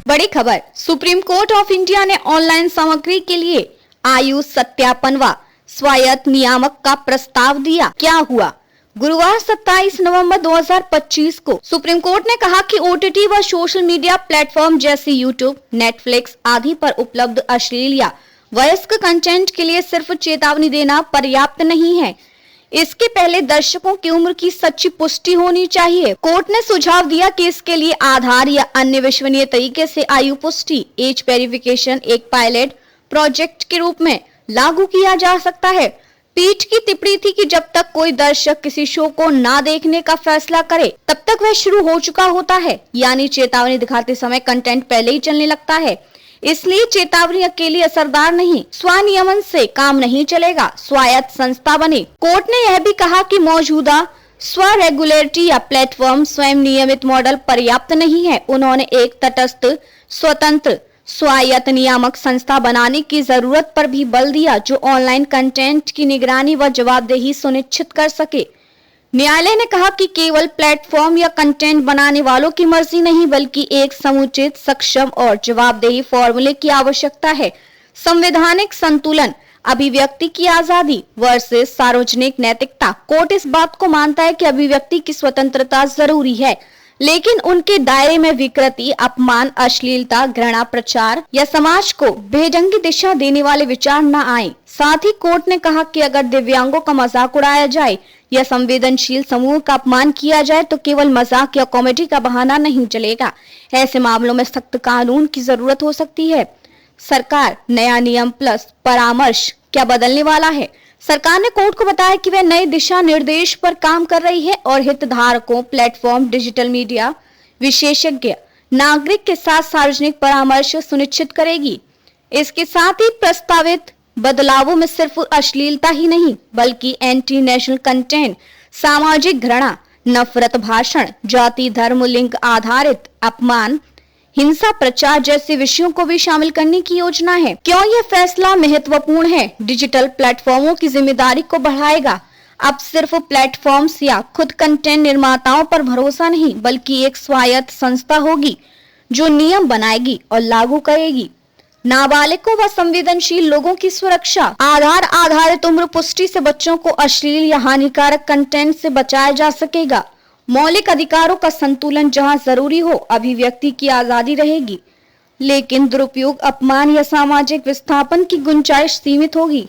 बड़ी खबर, supreme court of India ने ऑनलाइन सामग्री के लिए आयु सत्यापन व स्वायत्त नियामक का प्रस्ताव दिया। क्या हुआ? गुरुवार 27 नवंबर 2025 को सुप्रीम कोर्ट ने कहा कि ओटीटी व सोशल मीडिया प्लेटफॉर्म जैसे यूट्यूब, नेटफ्लिक्स आदि पर उपलब्ध अश्लील या वयस्क कंटेंट के लिए सिर्फ चेतावनी देना पर्याप्त नहीं है। इसके पहले दर्शकों की उम्र की सच्ची पुष्टि होनी चाहिए। कोर्ट ने सुझाव दिया कि इसके लिए आधार या अन्य विश्वसनीय तरीके से आयु पुष्टि एज वेरिफिकेशन एक पायलट प्रोजेक्ट के रूप में लागू किया जा सकता है। पीठ की टिप्पणी थी कि जब तक कोई दर्शक किसी शो को ना देखने का फैसला करे तब तक वह शुरू हो चुका होता है, यानी चेतावनी दिखाते समय कंटेंट पहले ही चलने लगता है। इसलिए चेतावनी अकेली असरदार नहीं, स्वनियमन से काम नहीं चलेगा, स्वायत्त संस्था बने। कोर्ट ने यह भी कहा कि मौजूदा स्वरेगुलेटरी या प्लेटफॉर्म स्वयं नियमित मॉडल पर्याप्त नहीं है। उन्होंने एक तटस्थ, स्वतंत्र, स्वायत्त नियामक संस्था बनाने की जरूरत पर भी बल दिया, जो ऑनलाइन कंटेंट की निगरानी व जवाबदेही सुनिश्चित कर सके। न्यायालय ने कहा कि केवल प्लेटफॉर्म या कंटेंट बनाने वालों की मर्जी नहीं, बल्कि एक समुचित, सक्षम और जवाबदेही फॉर्मूले की आवश्यकता है। संवैधानिक संतुलन, अभिव्यक्ति की आजादी वर्सेस सार्वजनिक नैतिकता। कोर्ट इस बात को मानता है कि अभिव्यक्ति की स्वतंत्रता जरूरी है, लेकिन उनके दायरे में विकृति, अपमान, अश्लीलता, घृणा प्रचार या समाज को बेढंगी दिशा देने वाले विचार न आए। साथ ही कोर्ट ने कहा कि अगर दिव्यांगों का मजाक उड़ाया जाए या संवेदनशील समूह का अपमान किया जाए तो केवल मजाक या कॉमेडी का बहाना नहीं चलेगा। ऐसे मामलों में सख्त कानून की जरूरत हो सकती है। सरकार नया नियम प्लस परामर्श क्या बदलने वाला है? सरकार ने कोर्ट को बताया कि वह नए दिशा निर्देश पर काम कर रही है और हितधारकों, प्लेटफॉर्म, डिजिटल मीडिया विशेषज्ञ, नागरिक के साथ सार्वजनिक परामर्श सुनिश्चित करेगी। इसके साथ ही प्रस्तावित बदलावों में सिर्फ अश्लीलता ही नहीं, बल्कि एंटी नेशनल कंटेंट, सामाजिक घृणा, नफरत भाषण, जाति, धर्म, लिंग आधारित अपमान, हिंसा प्रचार जैसे विषयों को भी शामिल करने की योजना है। क्यों यह फैसला महत्वपूर्ण है? डिजिटल प्लेटफॉर्मों की जिम्मेदारी को बढ़ाएगा। अब सिर्फ प्लेटफॉर्म्स या खुद कंटेंट निर्माताओं पर भरोसा नहीं, बल्कि एक स्वायत्त संस्था होगी जो नियम बनाएगी और लागू करेगी। नाबालिगों व संवेदनशील लोगों की सुरक्षा, आधार आधारित उम्र पुष्टि से बच्चों को अश्लील या हानिकारक कंटेंट से बचाया जा सकेगा। मौलिक अधिकारों का संतुलन, जहां जरूरी हो अभिव्यक्ति की आजादी रहेगी, लेकिन दुरुपयोग, अपमान या सामाजिक विस्थापन की गुंजाइश सीमित होगी।